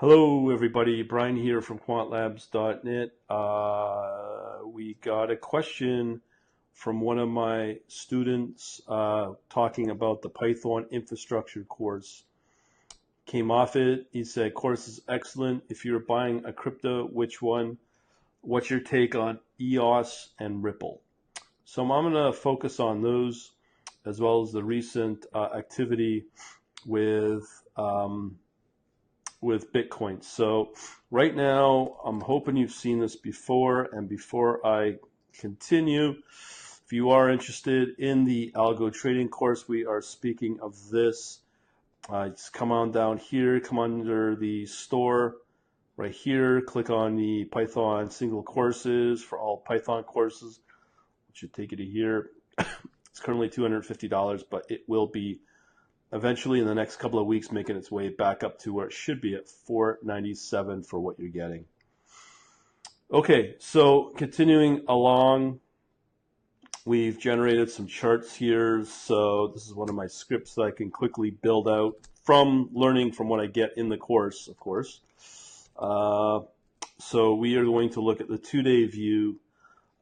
Hello, everybody. Brian here from quantlabs.net. We got a question from one of my students talking about the Python infrastructure course. Came off it. He said, course is excellent. If you're buying a crypto, which one? What's your take on EOS and Ripple? So I'm going to focus on those as well as the recent activity with Bitcoin. So right now, I'm hoping you've seen this before. And before I continue, if you are interested in the algo trading course, we are speaking of this. Just come on down here, come under the store right here, click on the Python single courses for all Python courses, which should take you to here. It's currently $250, but it will be eventually in the next couple of weeks making its way back up to where it should be at $497 for what you're getting. Okay, so continuing along, we've generated some charts here. So this is one of my scripts that I can quickly build out from learning from what I get in the course, of course. So we are going to look at the 2-day view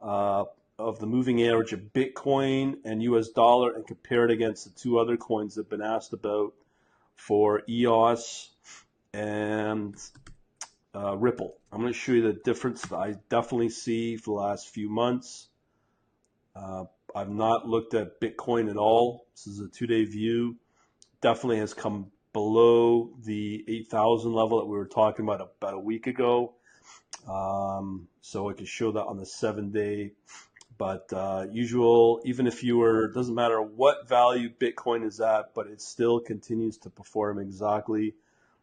of the moving average of Bitcoin and US dollar and compare it against the two other coins that have been asked about for EOS and Ripple. I'm going to show you the difference that I definitely see for the last few months. I've not looked at Bitcoin at all. This is a 2-day view. Definitely has come below the 8,000 level that we were talking about a week ago. So I can show that on the 7-day. But usual, even if you were, doesn't matter what value Bitcoin is at, but it still continues to perform exactly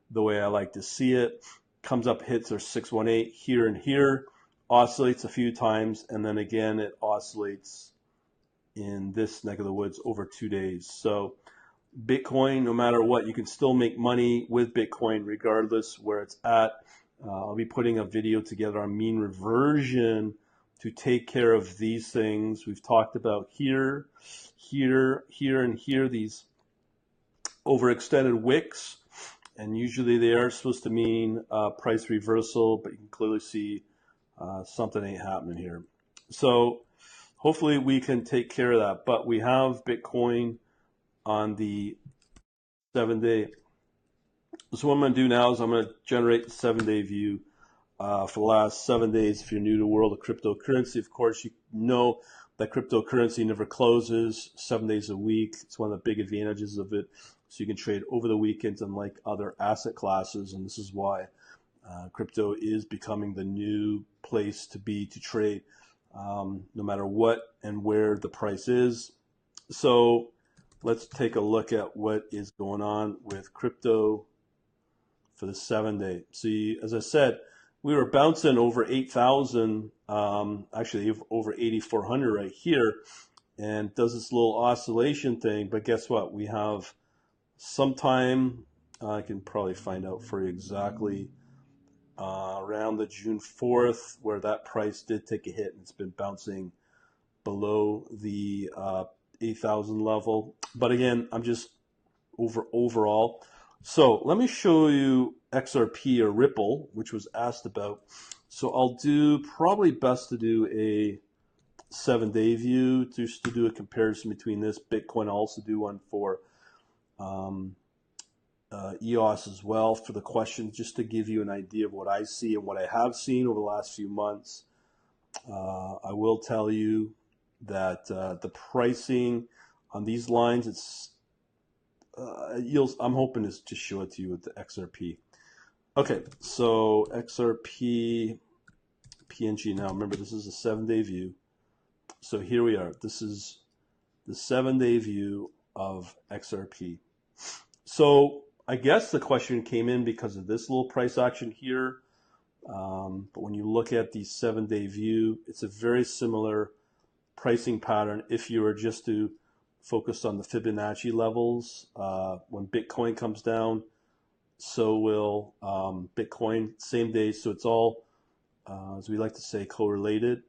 the way I like to see it. Comes up, hits our 618 here and here, oscillates a few times, and then again it oscillates in this neck of the woods over 2 days. So Bitcoin, no matter what, you can still make money with Bitcoin regardless where it's at. I'll be putting a video together on mean reversion to take care of these things. We've talked about here, and here, these overextended wicks, and usually they are supposed to mean price reversal, but you can clearly see something ain't happening here. So hopefully we can take care of that, but we have Bitcoin on the 7-day. So what I'm going to do now is I'm going to generate the 7-day view for the last 7 days. If you're new to the world of cryptocurrency, of course, you know that cryptocurrency never closes 7 days a week. It's one of the big advantages of it. So you can trade over the weekends unlike other asset classes, and this is why crypto is becoming the new place to be to trade, no matter what and where the price is. So let's take a look at what is going on with crypto for the 7-day. See, as I said, we were bouncing over 8,000, actually over 8,400 right here, and does this little oscillation thing. But guess what? We have sometime, I can probably find out for you exactly, around the June 4th, where that price did take a hit, and it's been bouncing below the 8,000 level. But again, I'm just overall. So let me show you XRP or Ripple, which was asked about. So I'll do probably best to do a 7-day view just to do a comparison between this. Bitcoin, I'll also do one for EOS as well for the question, just to give you an idea of what I see and what I have seen over the last few months. I will tell you that the pricing on these lines, it's I'm hoping to just show it to you with the XRP. Okay, so XRP PNG. Now remember, this is a 7-day view. So here we are. This is the 7-day view of XRP. So I guess the question came in because of this little price action here. But when you look at the 7-day view, it's a very similar pricing pattern if you were just to focus on the Fibonacci levels. When Bitcoin comes down, so will Bitcoin, same day. So it's all, as we like to say, correlated.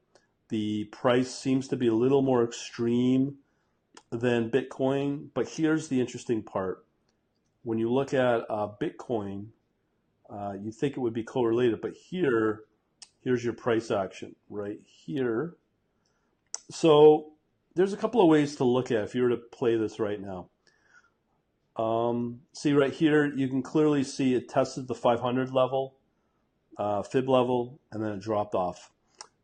The price seems to be a little more extreme than Bitcoin, but here's the interesting part. When you look at Bitcoin, You'd think it would be correlated, but here's your price action right here. So there's a couple of ways to look at it if you were to play this right now. See right here, you can clearly see it tested the 500 level, fib level, and then it dropped off.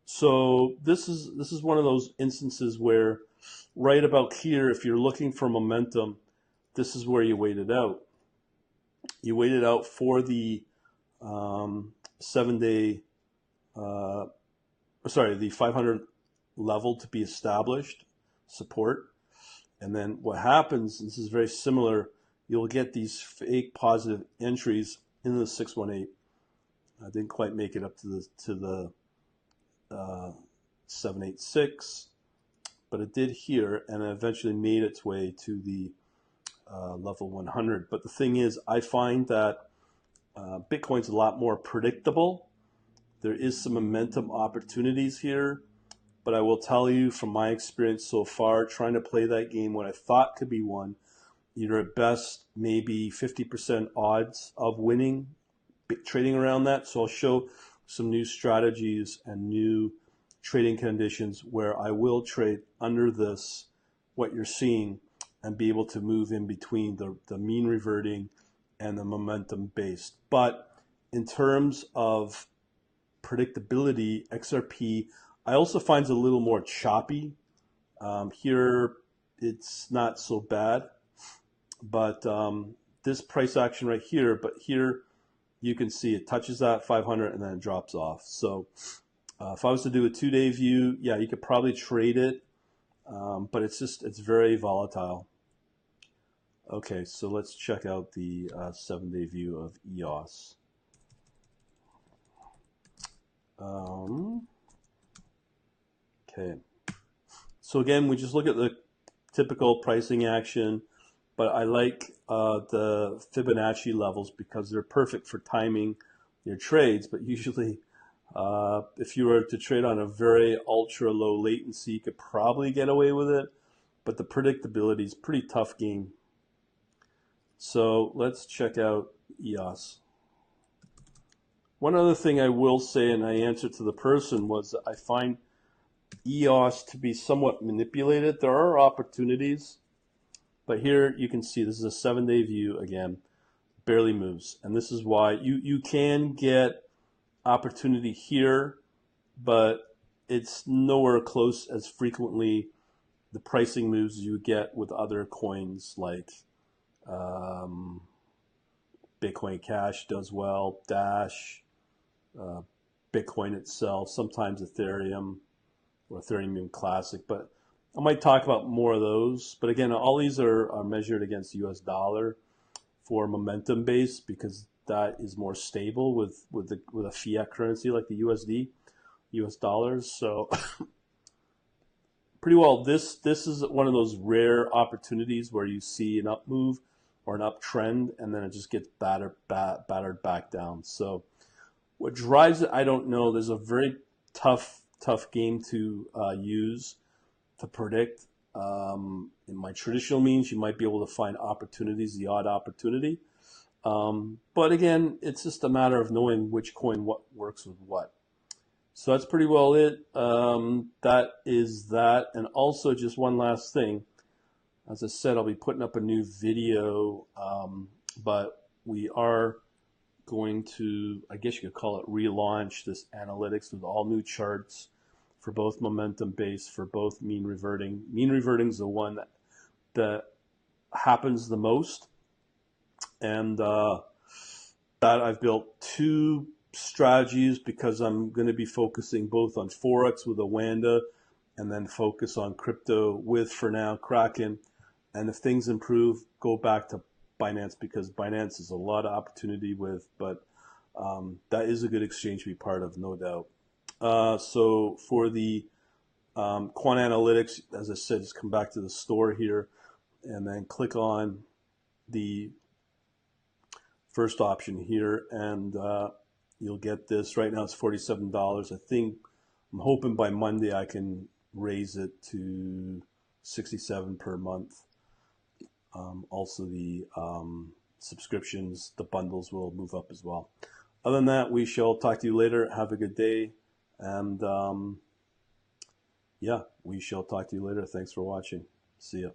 So this is one of those instances where right about here, if you're looking for momentum, this is where you wait it out. You wait it out for the 7-day, the 500 level to be established, support. And then what happens, this is very similar, you'll get these fake positive entries in the 618. I didn't quite make it up to the 786, but it did here, and it eventually made its way to the level 100. But the thing is, I find that Bitcoin's a lot more predictable. There is some momentum opportunities here, but I will tell you from my experience so far, trying to play that game, what I thought could be one, you're at best maybe 50% odds of winning, trading around that. So I'll show some new strategies and new trading conditions where I will trade under this, what you're seeing, and be able to move in between the mean reverting and the momentum based. But in terms of predictability, XRP, I also find it a little more choppy. Here, it's not so bad, but this price action right here, but here you can see it touches that 500 and then it drops off. So if I was to do a 2-day view, yeah, you could probably trade it, but it's very volatile. Okay, so let's check out the 7-day view of EOS. Okay, so again, we just look at the typical pricing action, but I like the Fibonacci levels because they're perfect for timing your trades. But usually, if you were to trade on a very ultra low latency, you could probably get away with it, but the predictability is a pretty tough game. So let's check out EOS. One other thing I will say, and I answered to the person, was that I find EOS to be somewhat manipulated. There are opportunities, but here you can see this is a 7-day view again, barely moves. And this is why you can get opportunity here, but it's nowhere close as frequently the pricing moves you get with other coins like Bitcoin Cash does well, Dash, Bitcoin itself, sometimes Ethereum or Ethereum Classic. But I might talk about more of those. But again, all these are measured against US dollar for momentum base because that is more stable with a fiat currency like the USD, US dollars. So pretty well, this is one of those rare opportunities where you see an up move or an uptrend, and then it just gets battered back down. So what drives it, I don't know. There's a very tough game to use to predict. In my traditional means, you might be able to find opportunities, the odd opportunity. But again, it's just a matter of knowing which coin what works with what. So that's pretty well it. That is that. And also just one last thing. As I said, I'll be putting up a new video, but we are going to, I guess you could call it, relaunch this analytics with all new charts for both momentum base, for both mean reverting. Mean reverting is the one that happens the most. And that I've built 2 strategies because I'm going to be focusing both on Forex with Awanda and then focus on crypto with, for now, Kraken. And if things improve, go back to Binance because Binance is a lot of opportunity with, but that is a good exchange to be part of, no doubt. So for the quant analytics, as I said, just come back to the store here and then click on the first option here, and you'll get this. Right now it's $47. I think I'm hoping by Monday I can raise it to $67 per month. Also the subscriptions, the bundles will move up as well. Other than that, we shall talk to you later. Have a good day. And yeah, we shall talk to you later. Thanks for watching. See ya.